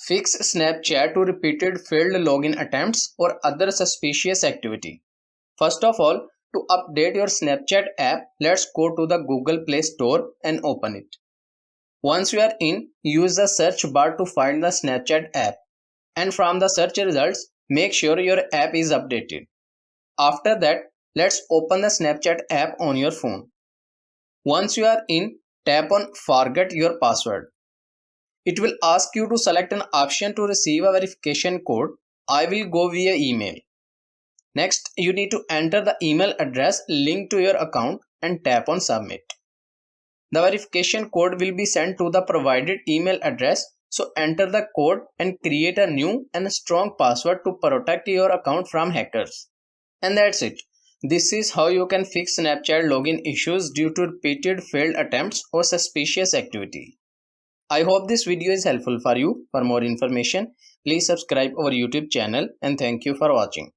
Fix Snapchat to repeated failed login attempts or other suspicious activity. First of all, to update your Snapchat app, let's go to the Google Play Store and open it. Once you are in, use the search bar to find the Snapchat app, and from the search results, make sure your app is updated. After that, let's open the Snapchat app on your phone. Once you are in, tap on Forget Your Password. It will ask you to select an option to receive a verification code. I will go via email. Next, you need to enter the email address linked to your account and tap on Submit. The verification code will be sent to the provided email address, so enter the code and create a new and strong password to protect your account from hackers. And that's it. This is how you can fix Snapchat login issues due to repeated failed attempts or suspicious activity. I hope this video is helpful for you. For more information, please subscribe our YouTube channel and thank you for watching.